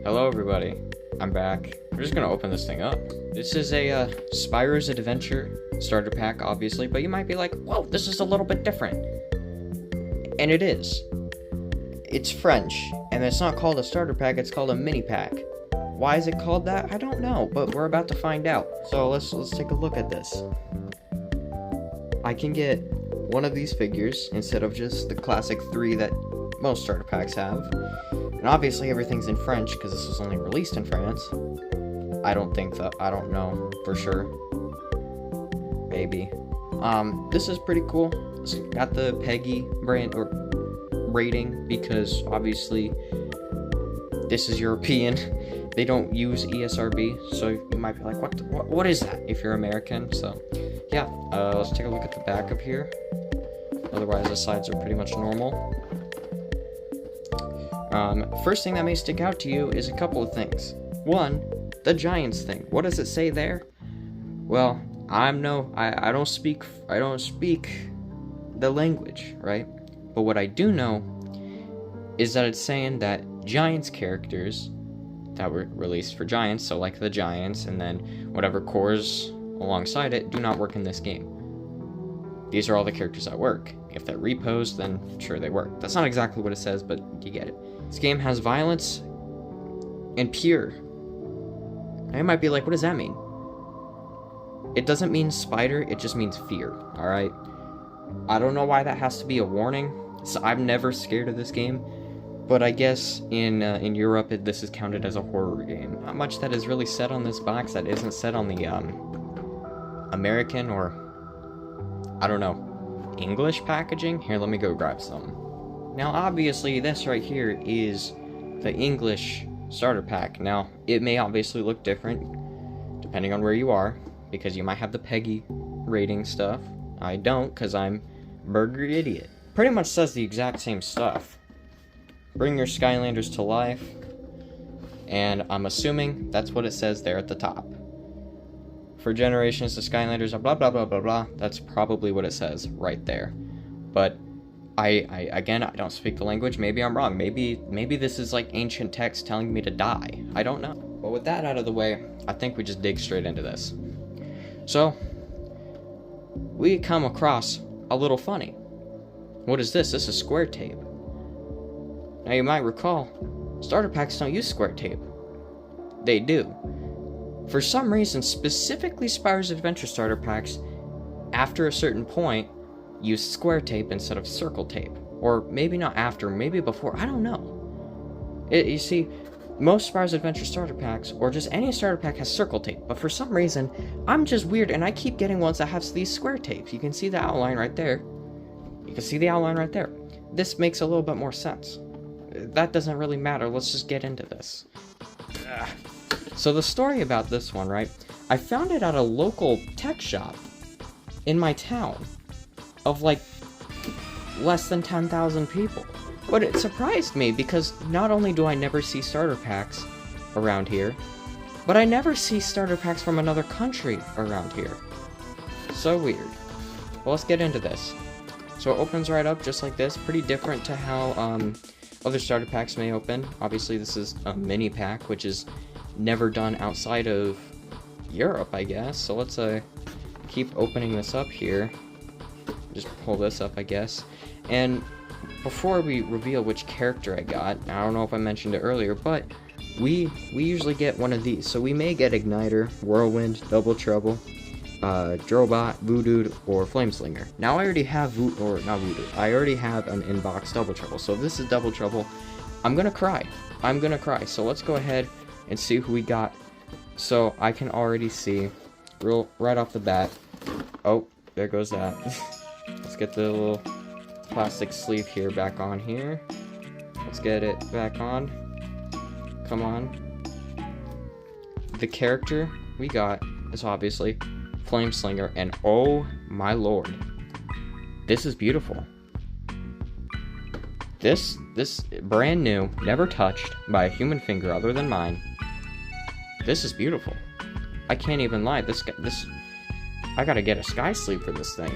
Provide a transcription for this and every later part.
Hello everybody, I'm back. We're just gonna open this thing up. This is a Spyro's Adventure starter pack, obviously, but you might be like, whoa, this is a little bit different. And it is. It's French, and it's not called a starter pack, it's called a mini pack. Why is it called that? I don't know, but we're about to find out. So let's take a look at this. I can get one of these figures instead of just the classic 3 that most starter packs have. And obviously everything's in French because this was only released in France. I don't know for sure. Maybe. This is pretty cool. It's got the Peggy brand or rating because obviously this is European. They don't use ESRB, so you might be like, what is that if you're American? So yeah, let's take a look at the back of here. Otherwise the sides are pretty much normal. First thing that may stick out to you is a couple of things. One, the Giants thing. What does it say there? Well, I don't speak the language, right? But what I do know is that it's saying that Giants characters that were released for Giants, so like the Giants and then whatever cores alongside it, do not work in this game. These are all the characters that work. If they're repos, then sure they work. That's not exactly what it says, but you get it. This game has violence and pure. Now you might be like, what does that mean? It doesn't mean spider, it just means fear, alright? I don't know why that has to be a warning. So I'm never scared of this game, but I guess in Europe this is counted as a horror game. Not much that is really said on this box that isn't said on the American or, I don't know, English packaging. Here, let me go grab some. Now obviously this right here is the English starter pack. Now it may obviously look different depending on where you are, because you might have the Peggy rating stuff. I don't, because I'm Burger Idiot. Pretty much says the exact same stuff. Bring your Skylanders to life, and I'm assuming that's what it says there at the top. For generations the Skylanders are blah blah blah blah blah. That's probably what it says right there. But I don't speak the language. Maybe I'm wrong. Maybe this is like ancient text telling me to die. I don't know. But with that out of the way, I think we just dig straight into this. So we come across a little funny. What is this? This is square tape. Now you might recall, starter packs don't use square tape. They do. For some reason, specifically Spyro's Adventure starter packs, after a certain point, use square tape instead of circle tape. Or maybe not after, maybe before, I don't know. You see, most Spyro's Adventure starter packs, or just any starter pack, has circle tape, but for some reason, I'm just weird and I keep getting ones that have these square tapes. You can see the outline right there. You can see the outline right there. This makes a little bit more sense. That doesn't really matter, let's just get into this. So the story about this one, right? I found it at a local tech shop in my town of like less than 10,000 people. But it surprised me because not only do I never see starter packs around here, but I never see starter packs from another country around here. So weird. Well, let's get into this. So it opens right up just like this, pretty different to how other starter packs may open. Obviously this is a mini pack, which is never done outside of Europe, I guess. So let's keep opening this up here. Just pull this up, I guess. And before we reveal which character I got, I don't know if I mentioned it earlier, but we usually get one of these. So we may get Igniter, Whirlwind, Double Trouble, Drobot, Voodoo, or Flameslinger. Now I already have I already have an inbox Double Trouble. So if this is Double Trouble, I'm gonna cry. So let's go ahead and see who we got. So I can already see right off the bat. Oh, there goes that. Let's get the little plastic sleeve here back on here. Let's get it back on. Come on. The character we got is obviously Flameslinger, and oh my lord, this is beautiful. This brand new, never touched by a human finger other than mine. This is beautiful. I can't even lie. I gotta get a sky sleeve for this thing.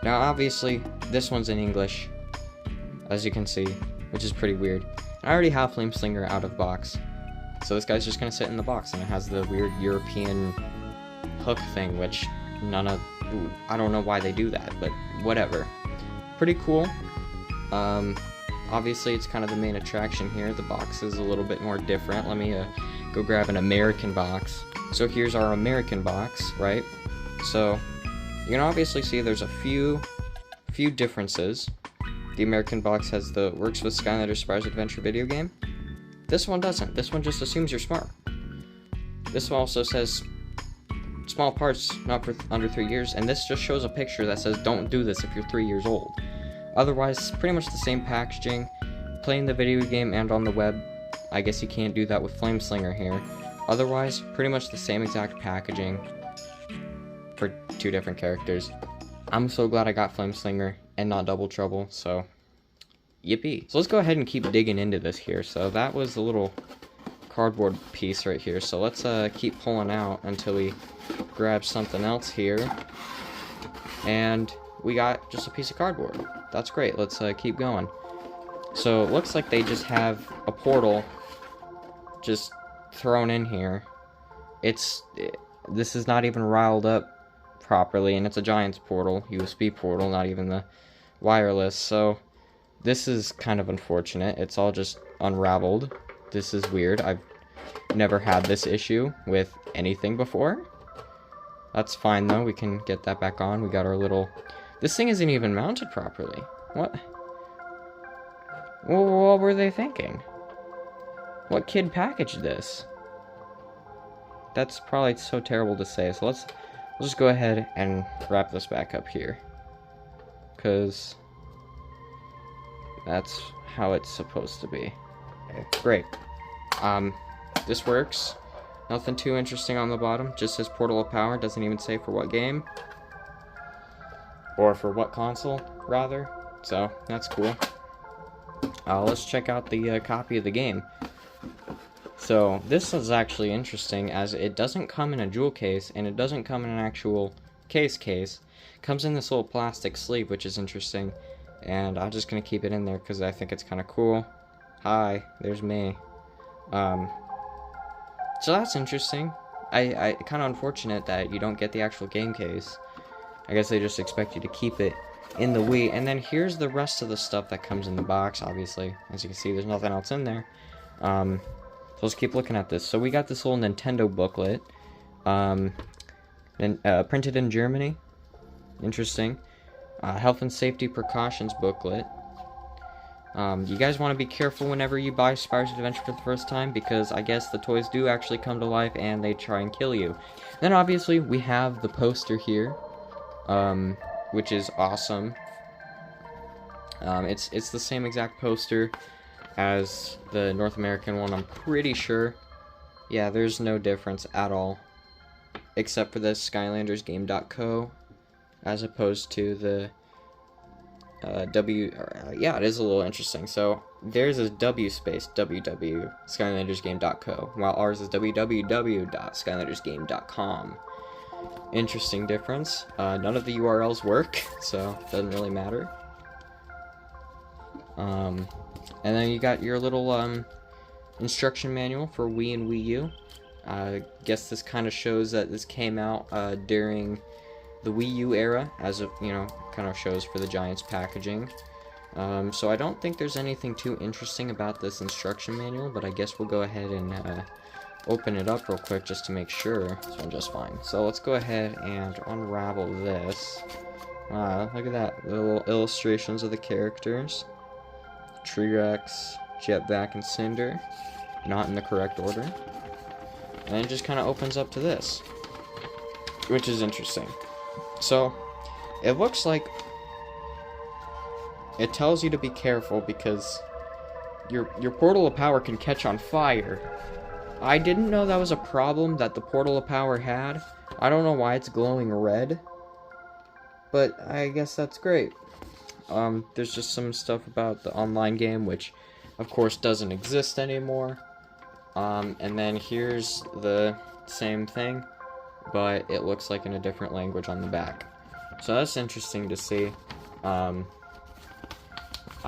Now obviously this one's in English, as you can see, which is pretty weird. I already have Flameslinger out of box, so this guy's just gonna sit in the box, and it has the weird European hook thing, which I don't know why they do that, but whatever. Pretty cool. Obviously it's kind of the main attraction here. The box is a little bit more different. Let me go grab an American box. So here's our American box, right? So you can obviously see there's a few differences. The American box works with Skylanders Starter Adventure video game. This one doesn't. This one just assumes you're smart. This one also says small parts, not for under 3 years, and this just shows a picture that says don't do this if you're 3 years old. Otherwise, pretty much the same packaging. Playing the video game and on the web, I guess you can't do that with Flameslinger here. Otherwise, pretty much the same exact packaging for 2 different characters. I'm so glad I got Flameslinger and not Double Trouble, so yippee. So let's go ahead and keep digging into this here. So that was a little cardboard piece right here. So let's keep pulling out until we grab something else here. And we got just a piece of cardboard. That's great. Let's keep going. So it looks like they just have a portal just thrown in here. This is not even riled up properly, and it's a Giants portal, USB portal, not even the wireless. So this is kind of unfortunate. It's all just unraveled. This is weird. I've never had this issue with anything before. That's fine though. We can get that back on. We got our little... This thing isn't even mounted properly. What? What were they thinking? What kid packaged this? That's probably so terrible to say. So let's just go ahead and wrap this back up here, because that's how it's supposed to be. Okay, great. This works. Nothing too interesting on the bottom. Just says Portal of Power. Doesn't even say for what game. Or for what console, rather. So, that's cool. Let's check out the copy of the game. So, this is actually interesting, as it doesn't come in a jewel case, and it doesn't come in an actual case. It comes in this little plastic sleeve, which is interesting. And I'm just going to keep it in there, because I think it's kind of cool. Hi, there's me. So that's interesting. I kind of unfortunate that you don't get the actual game case. I guess they just expect you to keep it in the Wii. And then here's the rest of the stuff that comes in the box, obviously. As you can see, there's nothing else in there. So let's keep looking at this. So we got this little Nintendo booklet. Printed in Germany. Interesting. Health and safety precautions booklet. You guys want to be careful whenever you buy Spyro's Adventure for the first time, because I guess the toys do actually come to life and they try and kill you. Then obviously we have the poster here, which is awesome. It's the same exact poster as the North American one, I'm pretty sure. Yeah, there's no difference at all, except for the SkylandersGame.co, as opposed to the yeah, it is a little interesting. So there's a W space www SkylandersGame.co, while ours is www.skylandersgame.com. Interesting difference. None of the URLs work, so it doesn't really matter. And then you got your little instruction manual for Wii and Wii U. I guess this kind of shows that this came out during the Wii U era, as of, you know, kind of shows for the Giants packaging. So I don't think there's anything too interesting about this instruction manual, but I guess we'll go ahead and open it up real quick just to make sure. This one's just fine. So let's go ahead and unravel this. Look at that, little illustrations of the characters. T-Rex, Jetpack, and Cinder, not in the correct order. And it just kind of opens up to this, which is interesting. So it looks like it tells you to be careful because your Portal of Power can catch on fire. I didn't know that was a problem that the Portal of Power had. I don't know why it's glowing red, but I guess that's great. There's just some stuff about the online game, which of course doesn't exist anymore. And then here's the same thing, but it looks like in a different language on the back. So that's interesting to see. I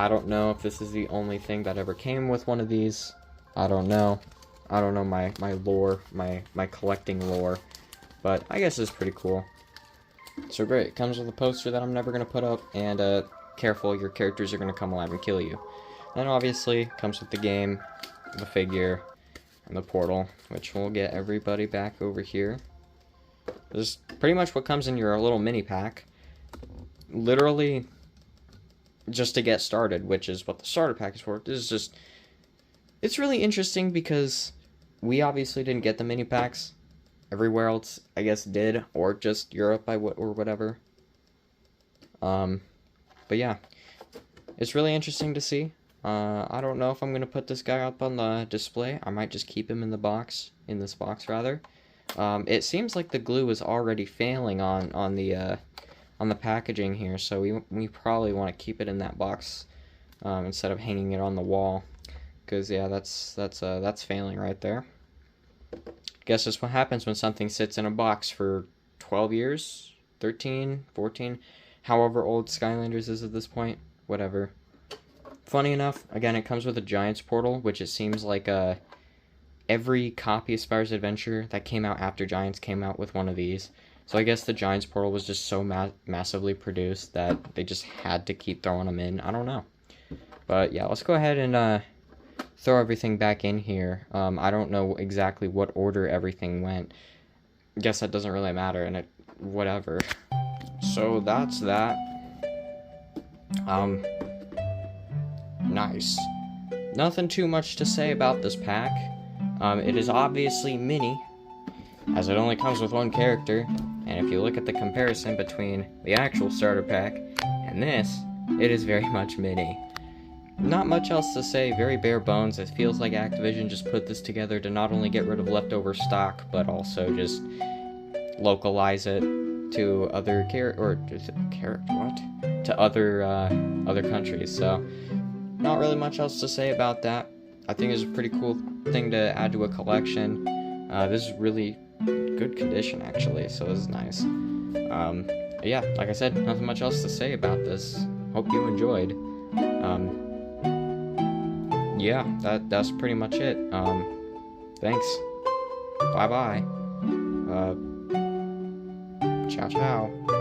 I don't know if this is the only thing that ever came with one of these. I don't know. I don't know my lore, my collecting lore. But I guess it's pretty cool. So great, it comes with a poster that I'm never going to put up, and careful, your characters are going to come alive and kill you. Then obviously, comes with the game, the figure, and the portal, which will get everybody back over here. This is pretty much what comes in your little mini pack. Literally, just to get started, which is what the starter pack is for. This is just, it's really interesting because we obviously didn't get the mini packs. Everywhere else, I guess, did, or just Europe or whatever. But yeah, it's really interesting to see. I don't know if I'm gonna put this guy up on the display. I might just keep him in the box, this box rather. It seems like the glue is already failing on the packaging here, so we probably want to keep it in that box instead of hanging it on the wall, because yeah, that's failing right there. Guess that's what happens when something sits in a box for 12 years, 13, 14, however old Skylanders is at this point, whatever. Funny enough, again, it comes with a Giants portal, which it seems like every copy of Spyro's Adventure that came out after Giants came out with one of these. So I guess the Giants portal was just so massively produced that they just had to keep throwing them in. I don't know. But yeah, let's go ahead and throw everything back in here. I don't know exactly what order everything went. Guess that doesn't really matter, and whatever. So that's that. Nice. Nothing too much to say about this pack. It is obviously mini, as it only comes with one character, and if you look at the comparison between the actual starter pack and this, it is very much mini. Not much else to say, very bare bones. It feels like Activision just put this together to not only get rid of leftover stock, but also just localize it to other other countries. So, not really much else to say about that. I think it's a pretty cool thing to add to a collection. This is really good condition, actually, so this is nice. Yeah, like I said, nothing much else to say about this. Hope you enjoyed. Yeah, that's pretty much it. Thanks. Bye-bye. Ciao, ciao.